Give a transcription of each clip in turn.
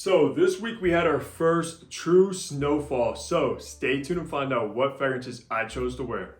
So this week we had our first true snowfall, so stay tuned and find out what fragrances I chose to wear.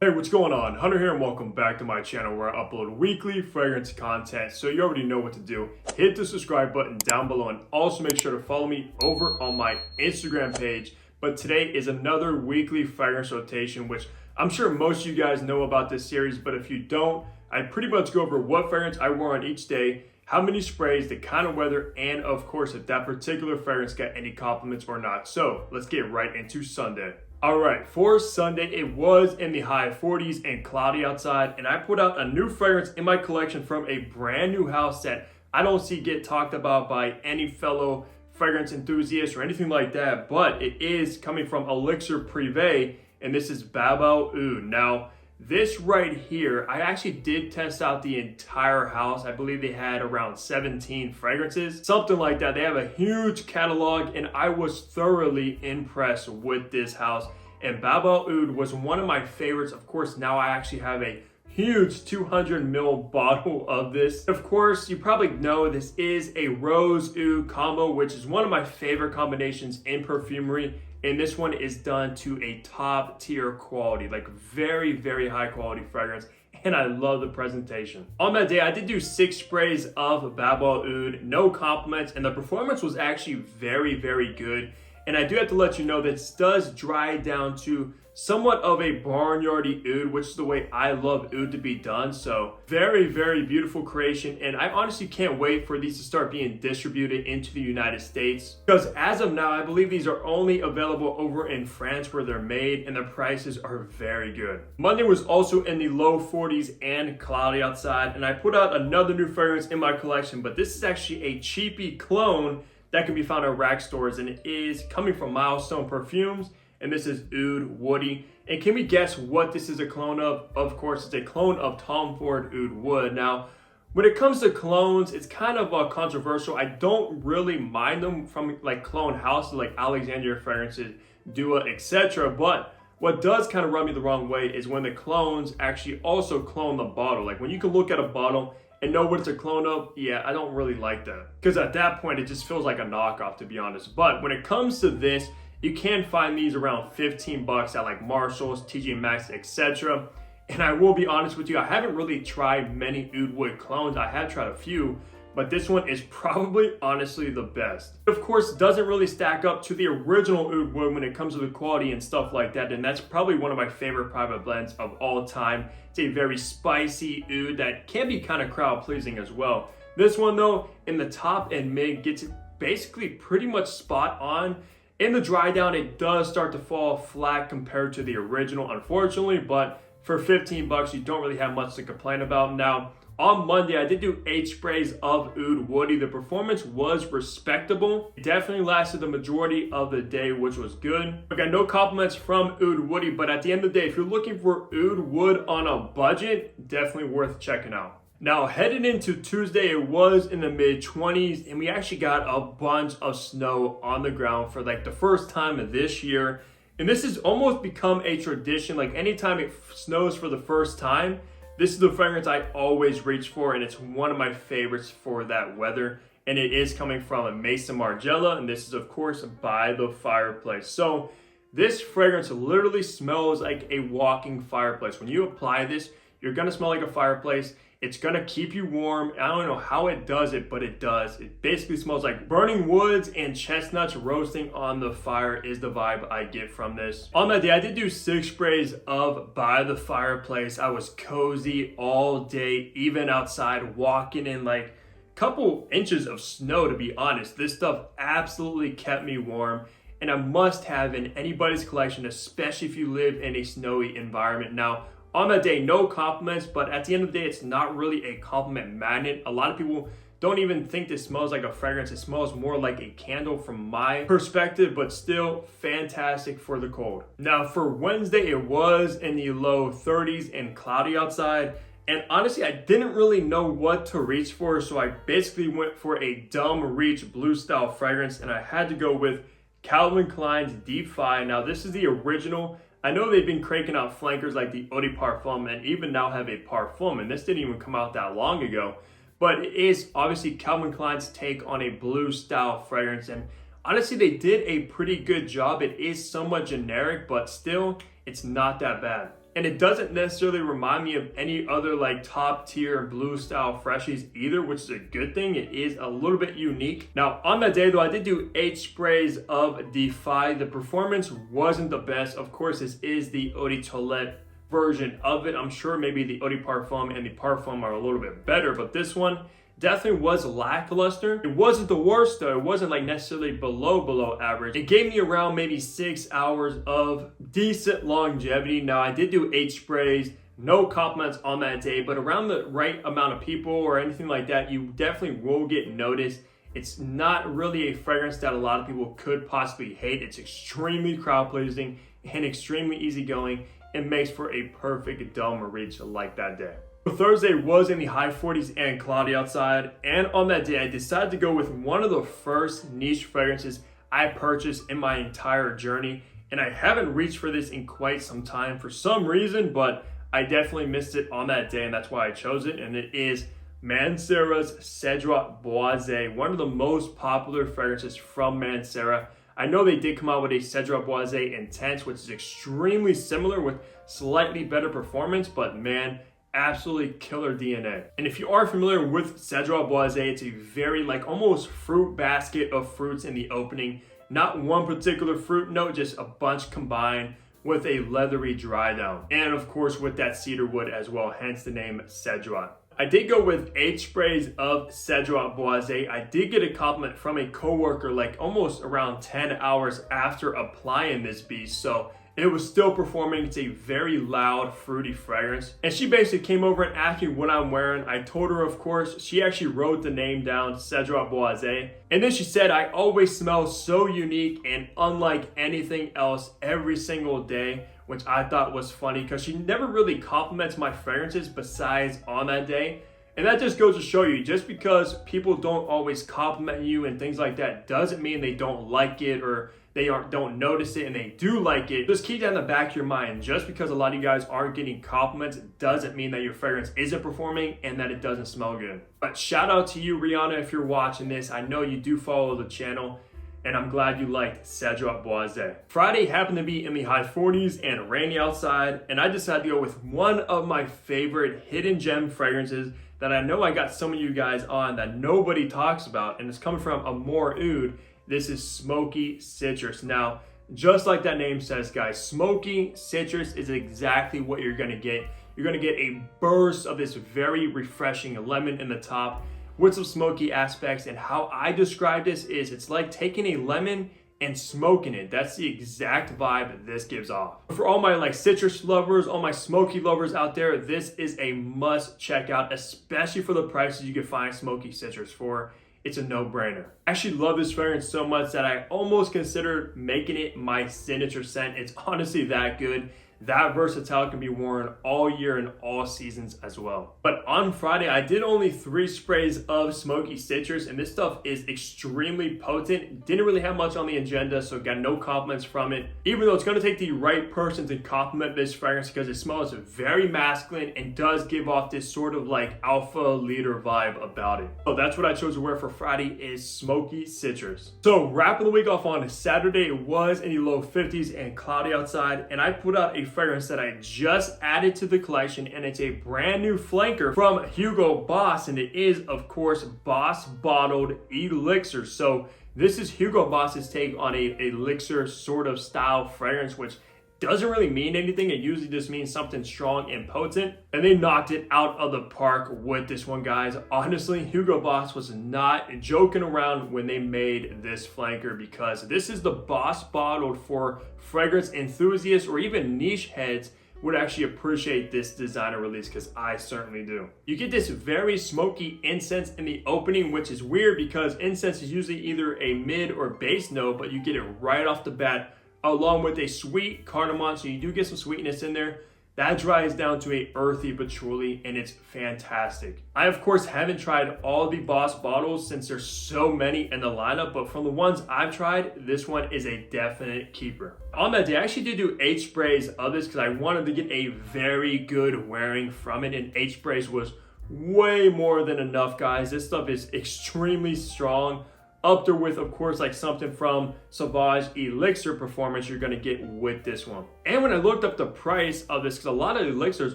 Hey, what's going on? Hunter here and welcome back to my channel where I upload weekly fragrance content. So you already know what to do. Hit the subscribe button down below and also make sure to follow me over on my Instagram page. But today is another weekly fragrance rotation, which I'm sure most of you guys know about this series, but if you don't, I pretty much go over what fragrance I wore on each day, how many sprays, the kind of weather, and of course, if that particular fragrance got any compliments or not. So let's get right into Sunday. All right, for Sunday, it was in the high 40s and cloudy outside, and I put out a new fragrance in my collection from a brand new house that I don't see get talked about by any fellow fragrance enthusiast or anything like that, but it is coming from Elixir Privé, and this is Babel Oud. Now, this right here, I actually did test out the entire house. I believe they had around 17 fragrances, something like that. They have a huge catalog, and I was thoroughly impressed with this house. And Babel Oud was one of my favorites. Of course, now I actually have a huge 200 ml bottle of this. Of course, you probably know this is a rose oud combo, which is one of my favorite combinations in perfumery. And this one is done to a top tier quality, like very, very high quality fragrance. And I love the presentation. On that day, I did do 6 sprays of Babel Oud, no compliments, and the performance was actually very, very good. And I do have to let you know this does dry down to somewhat of a barnyardy oud, which is the way I love oud to be done. So very, very beautiful creation. And I honestly can't wait for these to start being distributed into the United States. Because as of now, I believe these are only available over in France where they're made, and the prices are very good. Monday was also in the low 40s and cloudy outside. And I put out another new fragrance in my collection, but this is actually a cheapie cologne that can be found at rack stores, and it is coming from Milestone Perfumes, and this is Oud Woody. And can we guess what this is a clone of? Of course, it's a clone of Tom Ford Oud Wood. Now, when it comes to clones, it's kind of controversial. I don't really mind them from like clone houses like Alexandria Fragrances, Dua, etc. But what does kind of rub me the wrong way is when the clones actually also clone the bottle. Like when you can look at a bottle and know what it's a clone of, yeah, I don't really like that. Because at that point, it just feels like a knockoff, to be honest. But when it comes to this, you can find these around 15 bucks at like Marshall's, TJ Maxx, etc. And I will be honest with you, I haven't really tried many Oud Wood clones. I have tried a few, but this one is probably honestly the best. Of course, it doesn't really stack up to the original Oud Wood when it comes to the quality and stuff like that. And that's probably one of my favorite private blends of all time. It's a very spicy oud that can be kind of crowd pleasing as well. This one though, in the top and mid, gets it basically pretty much spot on. In the dry down, it does start to fall flat compared to the original, unfortunately, but for 15 bucks, you don't really have much to complain about. Now, on Monday, I did do 8 sprays of Oud Woody. The performance was respectable. It definitely lasted the majority of the day, which was good. I got no compliments from Oud Woody, but at the end of the day, if you're looking for Oud Wood on a budget, definitely worth checking out. Now, heading into Tuesday, it was in the mid-20s, and we actually got a bunch of snow on the ground for like the first time of this year. And this has almost become a tradition. Like anytime it snows for the first time, this is the fragrance I always reach for, and it's one of my favorites for that weather. And it is coming from a Maison Margiela, and this is, of course, By the Fireplace. So this fragrance literally smells like a walking fireplace. When you apply this, you're gonna smell like a fireplace. It's gonna keep you warm. I don't know how it does it, but it does. It basically smells like burning woods and chestnuts roasting on the fire is the vibe I get from this. On that day, I did do 6 sprays of By the Fireplace. I was cozy all day, even outside, walking in like a couple inches of snow, to be honest. This stuff absolutely kept me warm, and a must have in anybody's collection, especially if you live in a snowy environment. Now, on that day, no compliments, but at the end of the day, it's not really a compliment magnet. A lot of people don't even think this smells like a fragrance. It smells more like a candle from my perspective, but still fantastic for the cold. Now, for Wednesday, it was in the low 30s and cloudy outside. And honestly, I didn't really know what to reach for, so I basically went for a dumb reach blue style fragrance, and I had to go with Calvin Klein's Defy. Now this is the original. I know they've been cranking out flankers like the Eau de Parfum and even now have a Parfum, and this didn't even come out that long ago. But it is obviously Calvin Klein's take on a blue style fragrance, and honestly they did a pretty good job. It is somewhat generic, but still it's not that bad. And it doesn't necessarily remind me of any other like top tier blue style freshies either, which is a good thing. It is a little bit unique. Now on that day though, I did do 8 sprays of Defy. The performance wasn't the best. Of course, this is the Eau de Toilette version of it. I'm sure maybe the Eau de Parfum and the Parfum are a little bit better, but this one definitely was lackluster. It wasn't the worst though. It wasn't like necessarily below average. It gave me around maybe 6 hours of decent longevity. Now I did do 8 sprays, no compliments on that day, but around the right amount of people or anything like that, you definitely will get noticed. It's not really a fragrance that a lot of people could possibly hate. It's extremely crowd pleasing and extremely easygoing. It makes for a perfect Del Reach like that day. Thursday was in the high 40s and cloudy outside, and on that day I decided to go with one of the first niche fragrances I purchased in my entire journey, and I haven't reached for this in quite some time for some reason, but I definitely missed it on that day, and that's why I chose it. And it is Mancera's Cedrat Boisé, one of the most popular fragrances from Mancera. I know they did come out with a Cedrat Boisé Intense, which is extremely similar with slightly better performance, but man, absolutely killer DNA. And if you are familiar with Cedrat Boisé, it's a very like almost fruit basket of fruits in the opening. Not one particular fruit note, just a bunch combined with a leathery dry down. And of course with that cedar wood as well, hence the name Cedrat. I did go with 8 sprays of Cedrat Boisé. I did get a compliment from a coworker like almost around 10 hours after applying this beast. So it was still performing. It's a very loud, fruity fragrance. And she basically came over and asked me what I'm wearing. I told her, of course. She actually wrote the name down, Cedrat Boisé. And then she said, I always smell so unique and unlike anything else every single day, which I thought was funny because she never really compliments my fragrances besides on that day. And that just goes to show you, just because people don't always compliment you and things like that doesn't mean they don't like it or they don't notice it, and they do like it. Just keep that in the back of your mind. Just because a lot of you guys aren't getting compliments doesn't mean that your fragrance isn't performing and that it doesn't smell good. But shout out to you, Rihanna, if you're watching this. I know you do follow the channel, and I'm glad you liked Cedrat Boisé. Friday happened to be in the high 40s and rainy outside, and I decided to go with one of my favorite hidden gem fragrances that I know I got some of you guys on that nobody talks about, and it's coming from Amor Oud. This is Smoky Citrus. Now, just like that name says, guys, smoky citrus is exactly what you're gonna get. You're gonna get a burst of this very refreshing lemon in the top with some smoky aspects. And how I describe this is it's like taking a lemon and smoking it. That's the exact vibe this gives off. For all my like citrus lovers, all my smoky lovers out there, this is a must check out, especially for the prices you can find smoky citrus for. It's a no-brainer. I actually love this fragrance so much that I almost considered making it my signature scent. It's honestly that good. That versatile can be worn all year and all seasons as well. But on Friday, I did only 3 sprays of smoky citrus, and this stuff is extremely potent. Didn't really have much on the agenda, so got no compliments from it. Even though it's gonna take the right person to compliment this fragrance because it smells very masculine and does give off this sort of like alpha leader vibe about it. So that's what I chose to wear for Friday is smoky citrus. So wrapping the week off on Saturday, it was in the low 50s and cloudy outside, and I put out a fragrance that I just added to the collection, and it's a brand new flanker from Hugo Boss, and it is of course Boss Bottled Elixir. So this is Hugo Boss's take on a elixir sort of style fragrance, which doesn't really mean anything. It usually just means something strong and potent, and they knocked it out of the park with this one, guys. Honestly, Hugo Boss was not joking around when they made this flanker, because this is the Boss Bottled for fragrance enthusiasts or even niche heads would actually appreciate this designer release, because I certainly do. You get this very smoky incense in the opening, which is weird because incense is usually either a mid or base note, but you get it right off the bat along with a sweet cardamom, so you do get some sweetness in there. That dries down to a earthy patchouli and it's fantastic. I of course haven't tried all the Boss bottles since there's so many in the lineup, but from the ones I've tried, this one is a definite keeper. On that day, I actually did do 8 sprays of this because I wanted to get a very good wearing from it, and 8 sprays was way more than enough, guys. This stuff is extremely strong. Up there with, of course, like something from Sauvage Elixir performance you're gonna get with this one. And when I looked up the price of this, because a lot of elixirs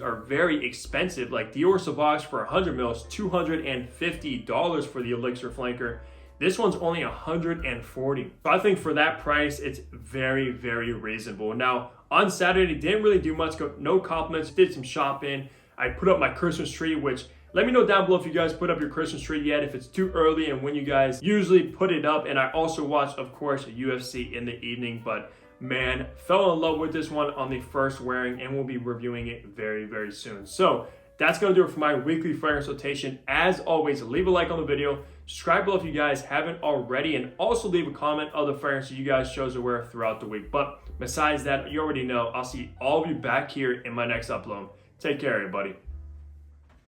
are very expensive, like Dior Sauvage for 100 mils, $250 for the elixir flanker. This one's only $140. So I think for that price, it's very, very reasonable. Now, on Saturday, didn't really do much, no compliments, did some shopping. I put up my Christmas tree, which let me know down below if you guys put up your Christmas tree yet, if it's too early and when you guys usually put it up. And I also watched, of course, UFC in the evening, but man, fell in love with this one on the first wearing, and we'll be reviewing it very, very soon. So that's gonna do it for my weekly fragrance rotation. As always, leave a like on the video, subscribe below if you guys haven't already, and also leave a comment of the fragrances you guys chose to wear throughout the week. But besides that, you already know, I'll see all of you back here in my next upload. Take care, everybody.